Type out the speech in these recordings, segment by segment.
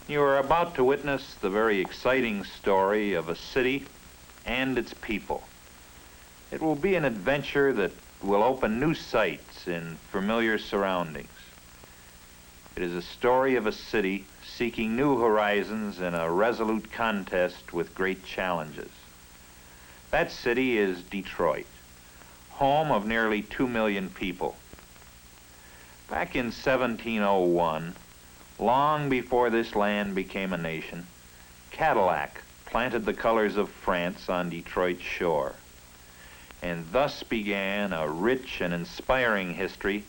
You are about to witness the very exciting story of a city and its people. It will be an adventure that will open new sights in familiar surroundings. It is a story of a city seeking new horizons in a resolute contest with great challenges. That city is Detroit, home of nearly 2 million people. Back in 1701, long before this land became a nation, Cadillac planted the colors of France on Detroit's shore. And thus began a rich and inspiring history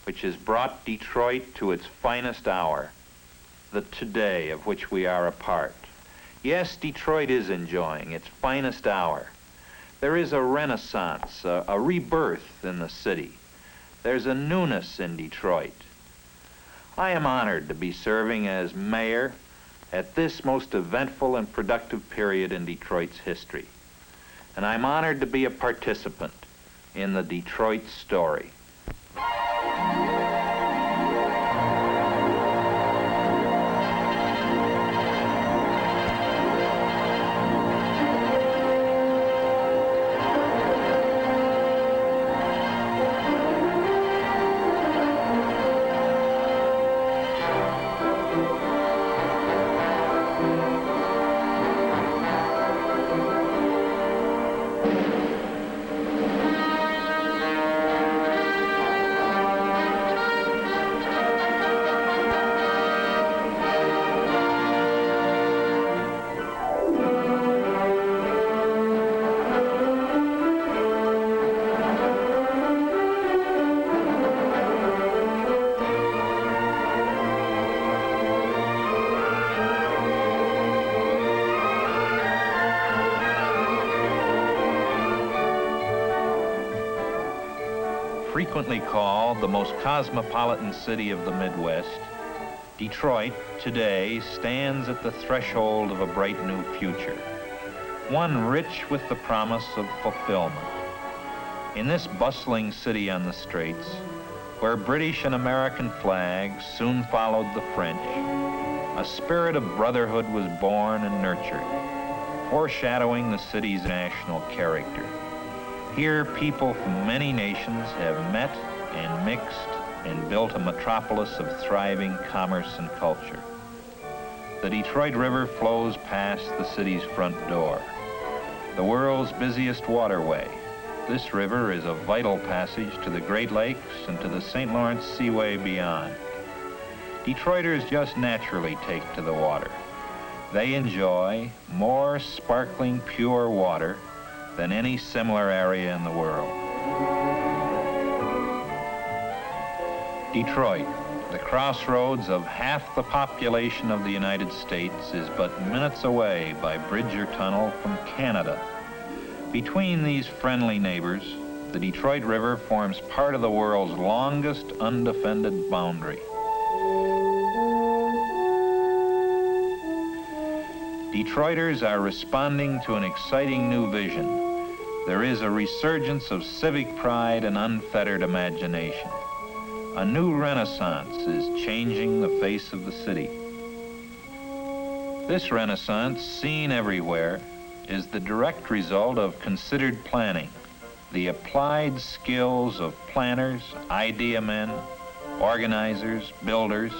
which has brought Detroit to its finest hour, the today of which we are a part. Yes, Detroit is enjoying its finest hour. There is a renaissance, a rebirth in the city. There's a newness in Detroit. I am honored to be serving as mayor at this most eventful and productive period in Detroit's history. And I'm honored to be a participant in the Detroit story. Frequently called the most cosmopolitan city of the Midwest, Detroit today stands at the threshold of a bright new future, one rich with the promise of fulfillment. In this bustling city on the straits, where British and American flags soon followed the French, a spirit of brotherhood was born and nurtured, foreshadowing the city's national character. Here, people from many nations have met and mixed and built a metropolis of thriving commerce and culture. The Detroit River flows past the city's front door, the world's busiest waterway. This river is a vital passage to the Great Lakes and to the St. Lawrence Seaway beyond. Detroiters just naturally take to the water. They enjoy more sparkling, pure water than any similar area in the world. Detroit, the crossroads of half the population of the United States, is but minutes away by bridge or tunnel from Canada. Between these friendly neighbors, the Detroit River forms part of the world's longest undefended boundary. Detroiters are responding to an exciting new vision. There is a resurgence of civic pride and unfettered imagination. A new renaissance is changing the face of the city. This renaissance, seen everywhere, is the direct result of considered planning, the applied skills of planners, idea men, organizers, builders,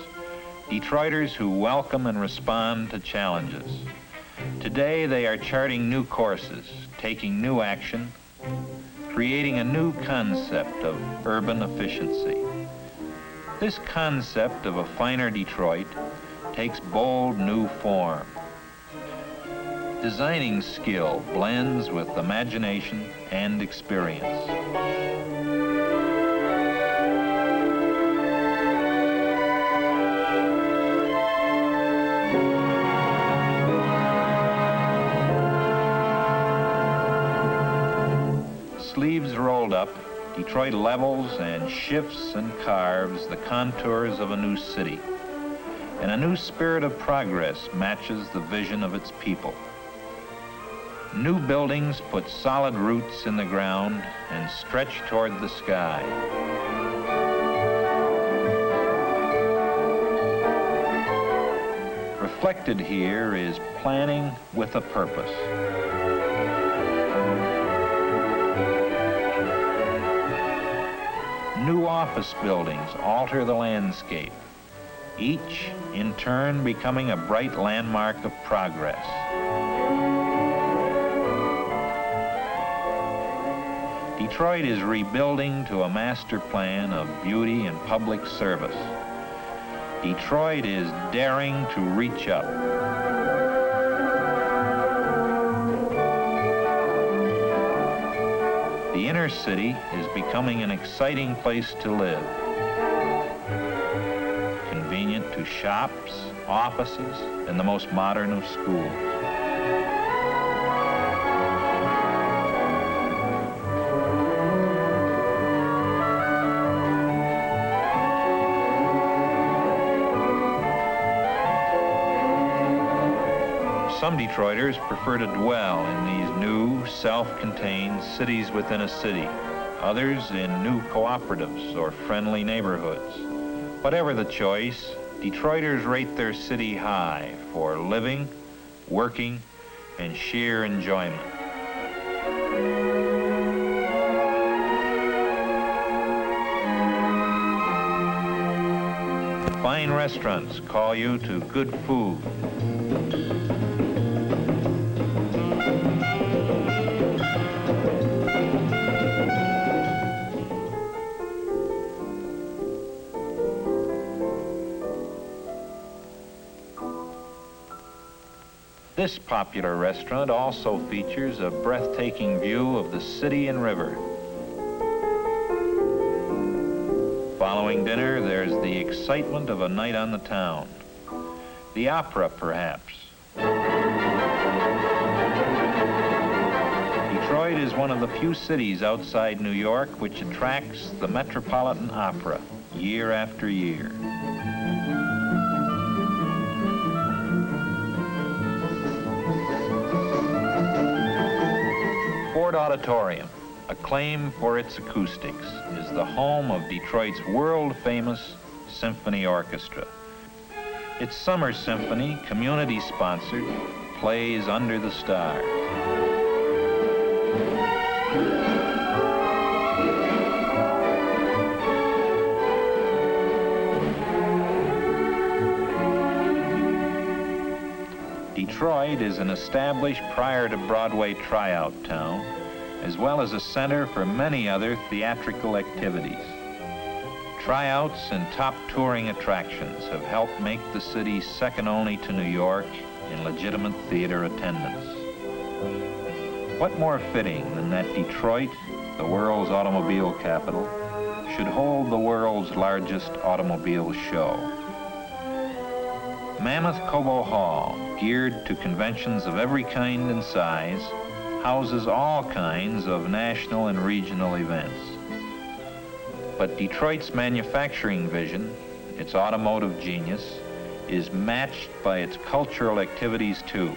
Detroiters who welcome and respond to challenges. Today, they are charting new courses, taking new action, creating a new concept of urban efficiency. This concept of a finer Detroit takes bold new form. Designing skill blends with imagination and experience. Sleeves rolled up, Detroit levels and shifts and carves the contours of a new city, and a new spirit of progress matches the vision of its people. New buildings put solid roots in the ground and stretch toward the sky. Reflected here is planning with a purpose. New office buildings alter the landscape, each in turn becoming a bright landmark of progress. Detroit is rebuilding to a master plan of beauty and public service. Detroit is daring to reach up. The inner city is becoming an exciting place to live. Convenient to shops, offices, and the most modern of schools. Some Detroiters prefer to dwell in these new, self-contained cities within a city, others in new cooperatives or friendly neighborhoods. Whatever the choice, Detroiters rate their city high for living, working, and sheer enjoyment. Fine restaurants call you to good food. This popular restaurant also features a breathtaking view of the city and river. Following dinner, there's the excitement of a night on the town. The opera, perhaps. Detroit is one of the few cities outside New York which attracts the Metropolitan Opera year after year. Ford Auditorium, acclaimed for its acoustics, is the home of Detroit's world-famous symphony orchestra. Its summer symphony, community-sponsored, plays under the stars. Detroit is an established prior to Broadway tryout town, as well as a center for many other theatrical activities. Tryouts and top touring attractions have helped make the city second only to New York in legitimate theater attendance. What more fitting than that Detroit, the world's automobile capital, should hold the world's largest automobile show. Mammoth Cobo Hall, geared to conventions of every kind and size, houses all kinds of national and regional events. But Detroit's manufacturing vision, its automotive genius, is matched by its cultural activities too.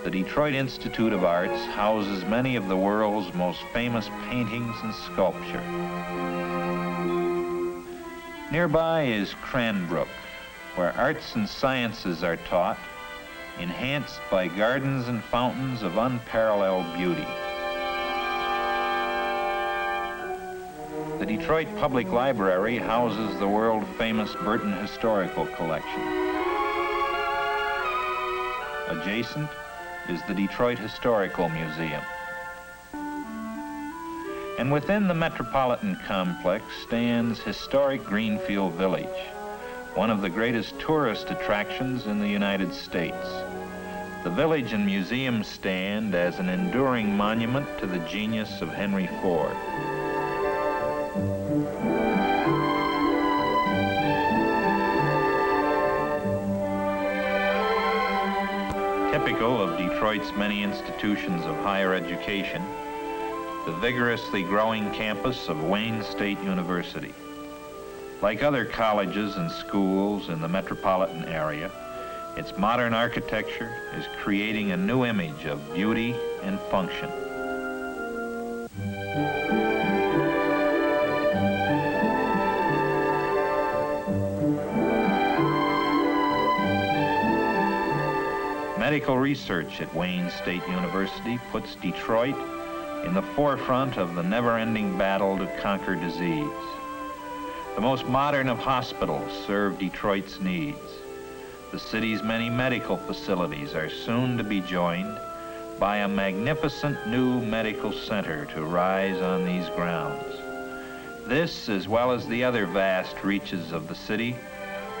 The Detroit Institute of Arts houses many of the world's most famous paintings and sculpture. Nearby is Cranbrook, where arts and sciences are taught, enhanced by gardens and fountains of unparalleled beauty. The Detroit Public Library houses the world-famous Burton Historical Collection. Adjacent is the Detroit Historical Museum. And within the metropolitan complex stands historic Greenfield Village, one of the greatest tourist attractions in the United States. The village and museum stand as an enduring monument to the genius of Henry Ford. Typical of Detroit's many institutions of higher education, the vigorously growing campus of Wayne State University. Like other colleges and schools in the metropolitan area, its modern architecture is creating a new image of beauty and function. Medical research at Wayne State University puts Detroit in the forefront of the never-ending battle to conquer disease. The most modern of hospitals serve Detroit's needs. The city's many medical facilities are soon to be joined by a magnificent new medical center to rise on these grounds. This, as well as the other vast reaches of the city,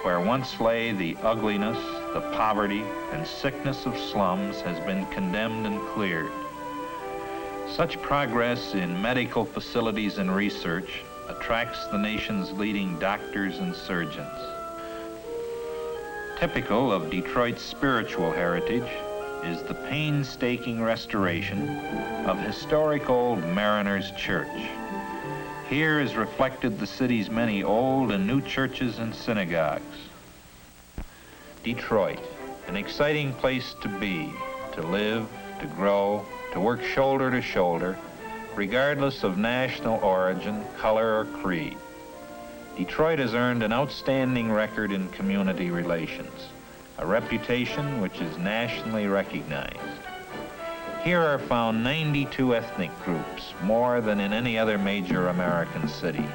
where once lay the ugliness, the poverty, and sickness of slums, has been condemned and cleared. Such progress in medical facilities and research attracts the nation's leading doctors and surgeons. Typical of Detroit's spiritual heritage is the painstaking restoration of historic old Mariners Church. Here is reflected the city's many old and new churches and synagogues. Detroit, an exciting place to be, to live, to grow, to work shoulder to shoulder, regardless of national origin, color, or creed. Detroit has earned an outstanding record in community relations, a reputation which is nationally recognized. Here are found 92 ethnic groups, more than in any other major American city.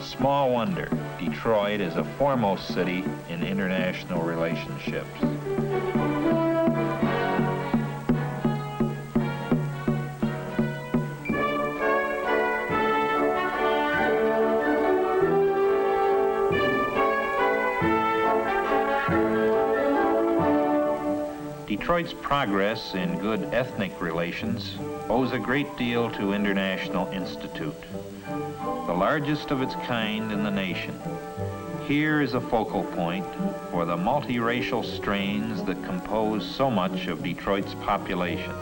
Small wonder, Detroit is a foremost city in international relationships. Detroit's progress in good ethnic relations owes a great deal to International Institute, the largest of its kind in the nation. Here is a focal point for the multiracial strains that compose so much of Detroit's population.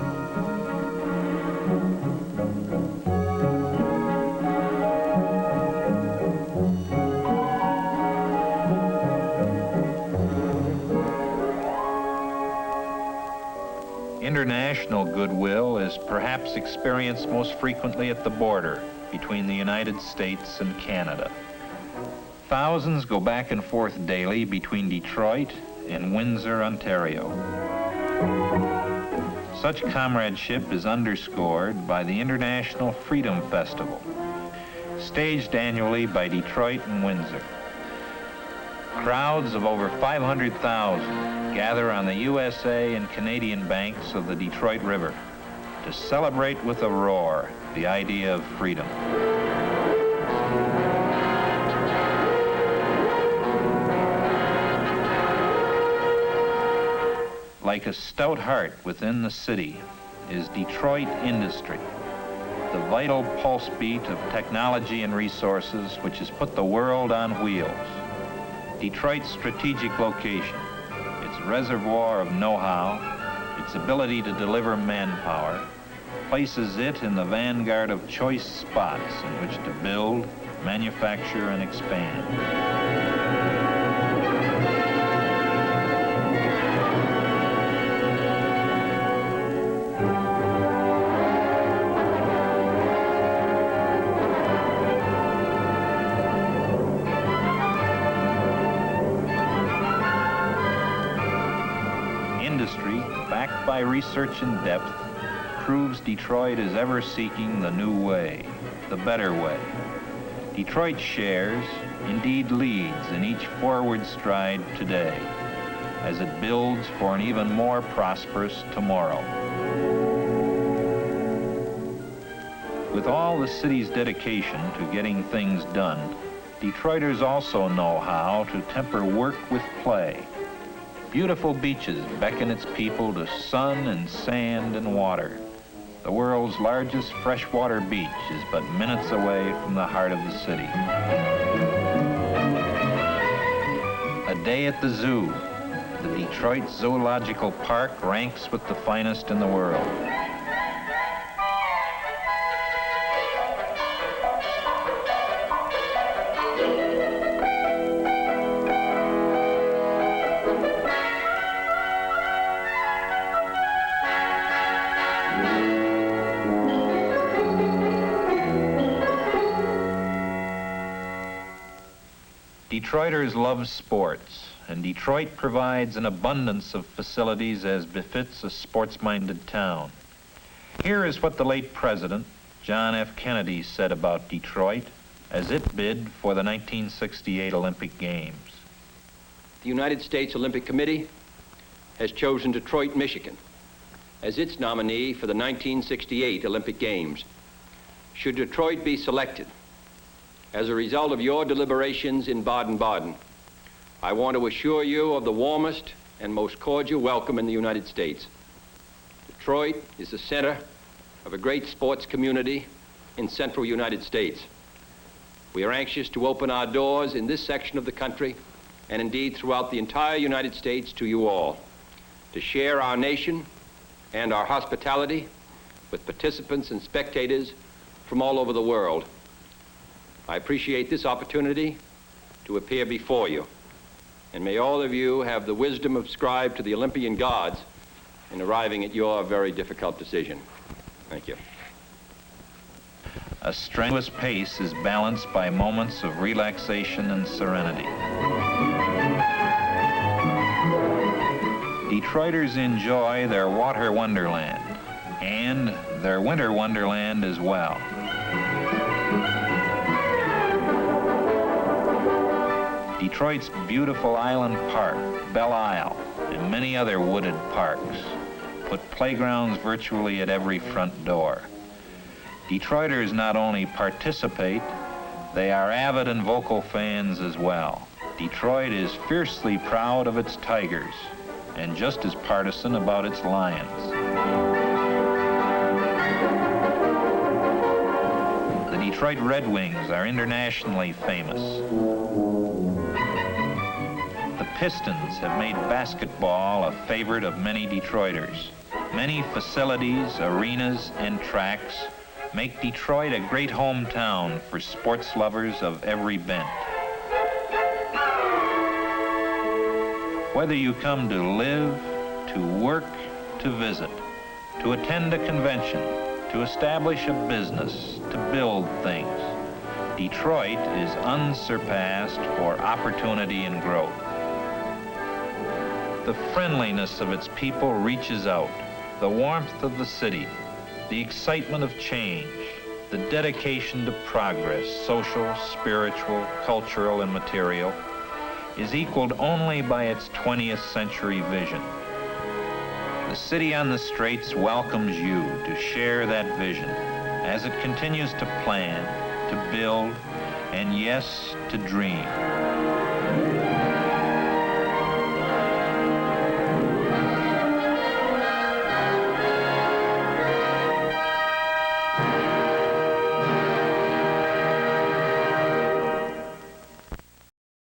International goodwill is perhaps experienced most frequently at the border between the United States and Canada. Thousands go back and forth daily between Detroit and Windsor, Ontario. Such comradeship is underscored by the International Freedom Festival, staged annually by Detroit and Windsor. Crowds of over 500,000 gather on the USA and Canadian banks of the Detroit River to celebrate with a roar the idea of freedom. Like a stout heart within the city is Detroit industry, the vital pulse beat of technology and resources which has put the world on wheels. Detroit's strategic location, its reservoir of know-how, its ability to deliver manpower, places it in the vanguard of choice spots in which to build, manufacture, and expand. Industry, backed by research in depth, proves Detroit is ever seeking the new way, the better way. Detroit shares, indeed leads, in each forward stride today, as it builds for an even more prosperous tomorrow. With all the city's dedication to getting things done, Detroiters also know how to temper work with play. Beautiful beaches beckon its people to sun and sand and water. The world's largest freshwater beach is but minutes away from the heart of the city. A day at the zoo. The Detroit Zoological Park ranks with the finest in the world. Detroiters love sports, and Detroit provides an abundance of facilities as befits a sports-minded town. Here is what the late President, John F. Kennedy, said about Detroit as it bid for the 1968 Olympic Games. The United States Olympic Committee has chosen Detroit, Michigan, as its nominee for the 1968 Olympic Games. Should Detroit be selected, as a result of your deliberations in Baden-Baden, I want to assure you of the warmest and most cordial welcome in the United States. Detroit is the center of a great sports community in central United States. We are anxious to open our doors in this section of the country, and indeed throughout the entire United States, to you all, to share our nation and our hospitality with participants and spectators from all over the world. I appreciate this opportunity to appear before you, and may all of you have the wisdom ascribed to the Olympian gods in arriving at your very difficult decision. Thank you. A strenuous pace is balanced by moments of relaxation and serenity. Detroiters enjoy their water wonderland and their winter wonderland as well. Detroit's beautiful Island Park, Belle Isle, and many other wooded parks put playgrounds virtually at every front door. Detroiters not only participate, they are avid and vocal fans as well. Detroit is fiercely proud of its Tigers and just as partisan about its Lions. The Detroit Red Wings are internationally famous. The Pistons have made basketball a favorite of many Detroiters. Many facilities, arenas, and tracks make Detroit a great hometown for sports lovers of every bent. Whether you come to live, to work, to visit, to attend a convention, to establish a business, to build things, Detroit is unsurpassed for opportunity and growth. The friendliness of its people reaches out, the warmth of the city, the excitement of change, the dedication to progress, social, spiritual, cultural, and material, is equaled only by its 20th century vision. The city on the straits welcomes you to share that vision as it continues to plan, to build, and yes, to dream.